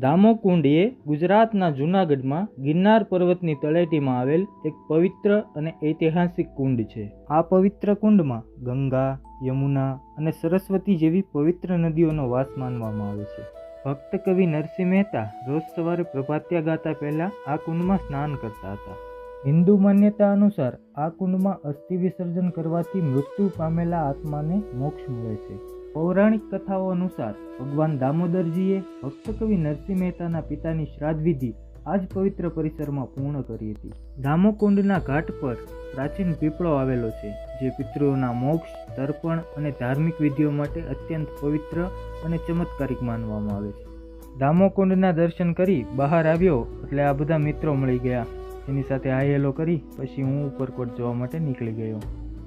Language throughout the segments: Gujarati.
દામોકુંડ એ ગુજરાતના જૂનાગઢમાં ગિરનાર પર્વતની તળેટીમાં આવેલ એક પવિત્ર અને ઐતિહાસિક કુંડ છે. આ પવિત્ર કુંડમાં ગંગા, યમુના અને સરસ્વતી જેવી પવિત્ર નદીઓનો વાસ માનવામાં આવે છે. ભક્ત કવિ નરસિંહ મહેતા રોજ સવારે પ્રભાતિયા ગાતા પહેલા આ કુંડમાં સ્નાન કરતા હતા. હિન્દુ માન્યતા અનુસાર આ કુંડમાં અસ્થિ વિસર્જન કરવાથી મૃત્યુ પામેલા આત્માને મોક્ષ મળે છે. પૌરાણિક કથાઓ અનુસાર ભગવાન દામોદરજીએ ભક્ત કવિ નરસિંહ મહેતાના પિતાની શ્રાદ્ધ વિધિ આ જ પવિત્ર પરિસરમાં પૂર્ણ કરી હતી. દામોકુંડના ઘાટ પર પ્રાચીન પીપળો આવેલો છે, જે પિતૃઓના મોક્ષ, તર્પણ અને ધાર્મિક વિધિઓ માટે અત્યંત પવિત્ર અને ચમત્કારિક માનવામાં આવે છે. દામોકુંડના દર્શન કરી બહાર આવ્યો એટલે આ બધા મિત્રો મળી ગયા. એની સાથે હાય હેલો કરી પછી હું ઉપરકોટ જવા માટે નીકળી ગયો.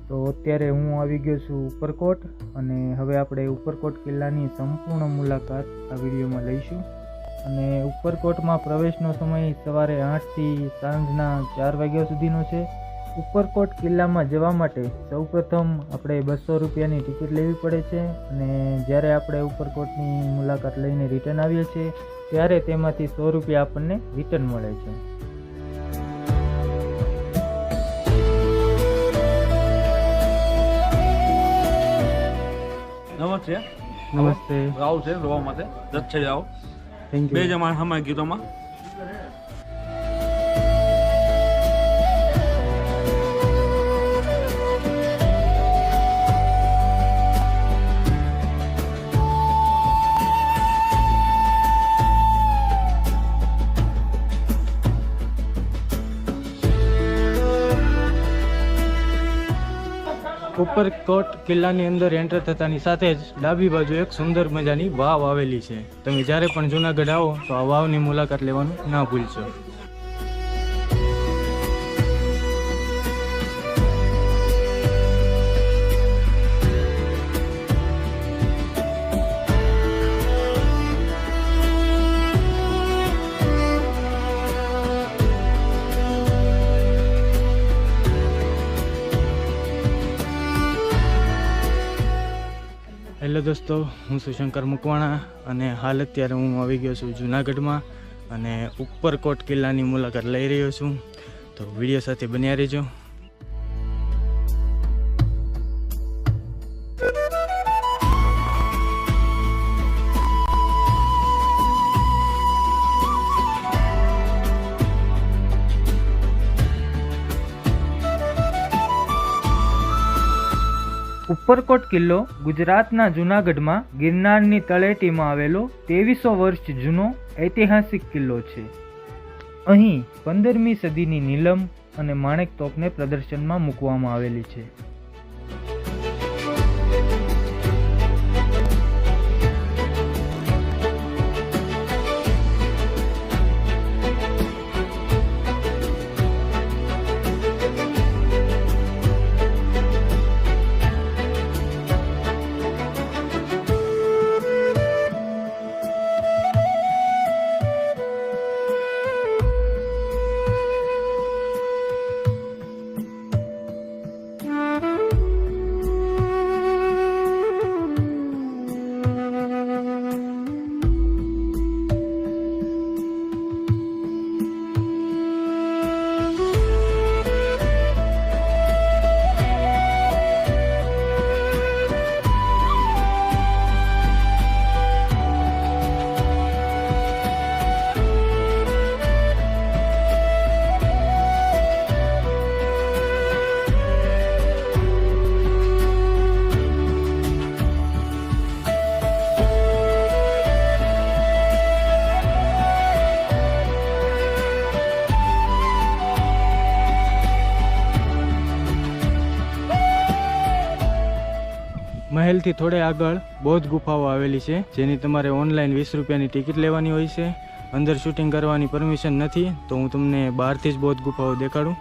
તો અત્યારે હું આવી ગયો છું ઉપરકોટ, અને હવે આપણે ઉપરકોટ કિલ્લાની સંપૂર્ણ મુલાકાત આ વિડીયોમાં લઈશું. અને ઉપરકોટમાં પ્રવેશનો સમય સવારે 8થી સાંજના 4 વાગ્યા સુધીનો છે. ઉપરકોટ કિલ્લામાં જવા માટે સૌપ્રથમ આપણે 200 રૂપિયાની ટિકિટ લેવી પડે છે, અને જ્યારે આપણે ઉપરકોટની મુલાકાત લઈને રિટર્ન આવીએ છીએ ત્યારે તેમાંથી 100 રૂપિયા આપણને રિટર્ન મળે છે. નમસ્તે. નમસ્તે. રાવ છે જોવા માટે જત છે જાઓ. થેન્ક બે યુ. જમા હમણાં ગીતોમાં ઉપરકોટ કિલ્લાની અંદર એન્ટર થતાની સાથે જ ડાબી બાજુ એક સુંદર મજાની વાવ આવેલી છે. તમે જ્યારે પણ જૂનાગઢ આવો તો આ વાવની મુલાકાત લેવાનું ના ભૂલશો. હેલો દોસ્તો, હું છું શંકર મકવાણા અને હાલ અત્યારે હું આવી ગયો છું જૂનાગઢમાં અને ઉપરકોટ કિલ્લાની મુલાકાત લઈ રહ્યો છું. તો વિડીયો સાથે બન્યા રહેજો. ઉપરકોટ કિલ્લો ગુજરાતના જૂનાગઢમાં ગિરનારની તળેટીમાં આવેલો 2300 વર્ષ જૂનો ઐતિહાસિક કિલ્લો છે. અહીં 15મી સદીની નીલમ અને માણેક તોપને પ્રદર્શનમાં મૂકવામાં આવેલી છે. મહેલથી થોડે આગળ બૌદ્ધ ગુફાઓ આવેલી છે, જેની તમારે ઓનલાઈન 20 રૂપિયાની ટિકિટ લેવાની હોય છે. અંદર શૂટિંગ કરવાની પરમિશન નથી, તો હું તમને બહારથી જ બૌદ્ધ ગુફાઓ દેખાડું.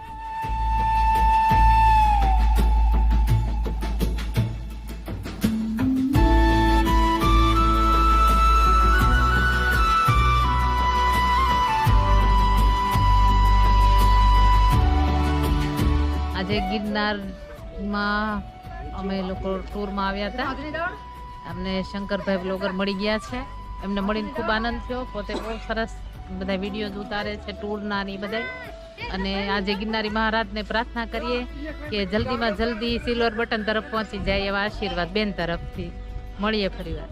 આજે ગિરનારમાં અમે લોકો ટૂરમાં આવ્યા હતા. અમને શંકરભાઈ બ્લોગર મળી ગયા છે એમને મળીને ખૂબ આનંદ થયો. પોતે બહુ સરસ બધા વિડીયોઝ ઉતારે છે ટૂરના ને બધા. અને આજે ગિરનારી મહારાજને પ્રાર્થના કરીએ કે જલ્દીમાં જલ્દી સિલ્વર બટન તરફ પહોંચી જાય એવા આશીર્વાદ બેન તરફથી. મળીએ ફરીવાર.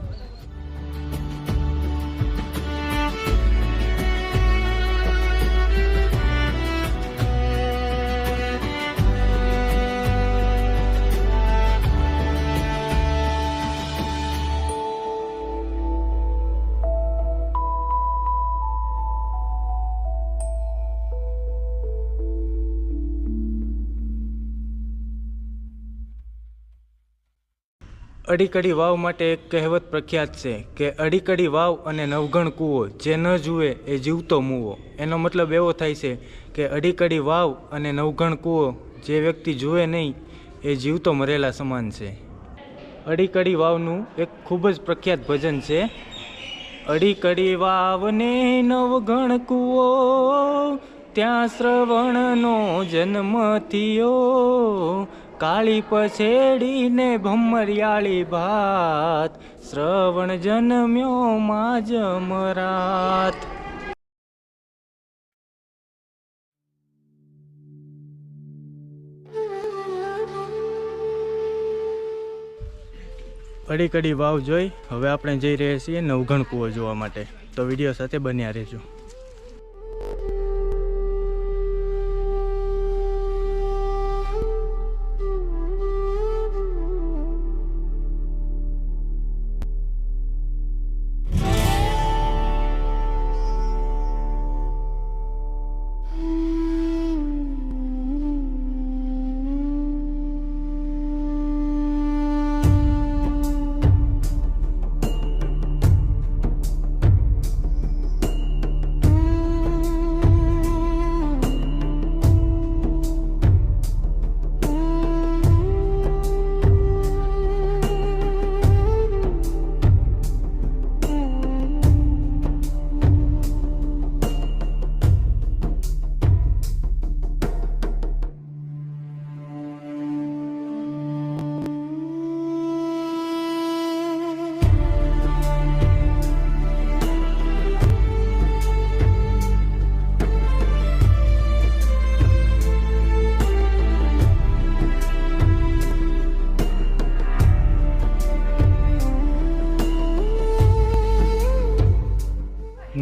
અડીકડી વાવ માટે એક કહેવત પ્રખ્યાત છે કે અડીકડી વાવ અને નવઘણ કૂવો, જે ન જુએ એ જીવતો મૂવો. એનો મતલબ એવો થાય છે કે અડીકડી વાવ અને નવઘણ કૂવો જે વ્યક્તિ જુએ નહીં એ જીવતો મરેલા સમાન છે. અડીકડી વાવનું એક ખૂબ જ પ્રખ્યાત ભજન છે. અડીકડી વાવ ને નવઘણ કૂવો, ત્યાં શ્રવણનો જન્મ થયો. કાળી પછેડી ને ભમરિયાળી ભાત, શ્રવણ જન્મ્યો માં જમરાત. અડીકડી વાવ જોઈ હવે આપણે જઈ રહ્યા છીએ નવઘણ કૂવો જોવા માટે. તો વિડીયો સાથે બન્યા રહેજો.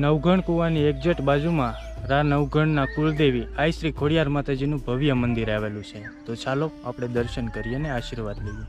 નવઘણ કૂવાની એક્ઝેક્ટ બાજુમાં રા નવઘણના કુળદેવી આઈ શ્રી ખોડિયાર માતાજીનું ભવ્ય મંદિર આવેલું છે. તો ચાલો આપણે દર્શન કરીએ અને આશીર્વાદ લઈએ.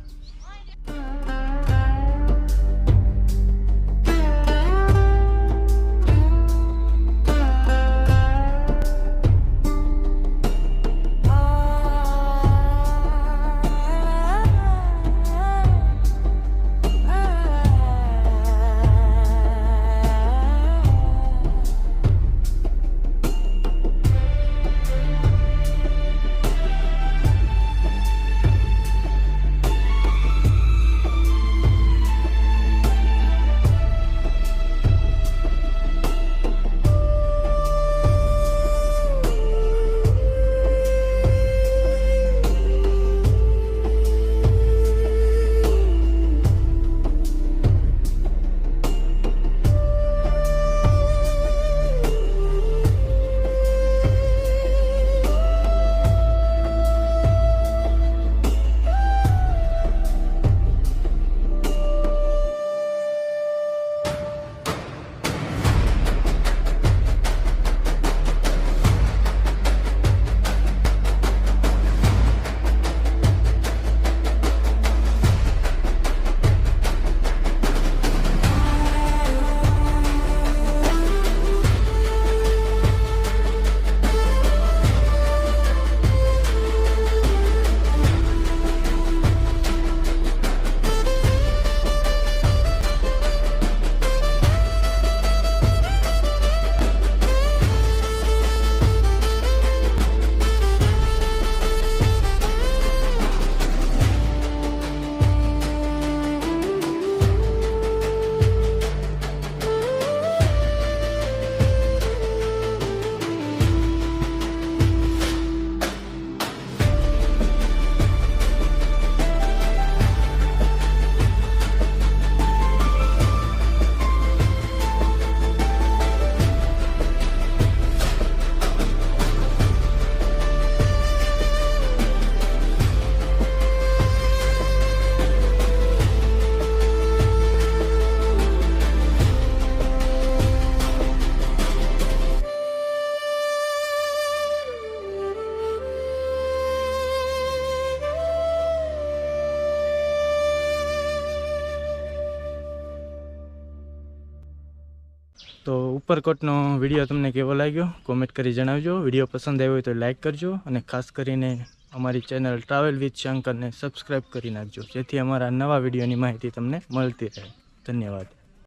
ઉપરકોટનો વિડીયો તમને કેવો લાગ્યો કોમેન્ટ કરી જણાવજો. વિડીયો પસંદ આવ્યો હોય તો લાઇક કરજો અને ખાસ કરીને અમારી ચેનલ ટ્રાવેલ વિથ શંકરને સબસ્ક્રાઈબ કરી નાખજો, જેથી અમારા નવા વિડીયોની માહિતી તમને મળતી રહે. ધન્યવાદ.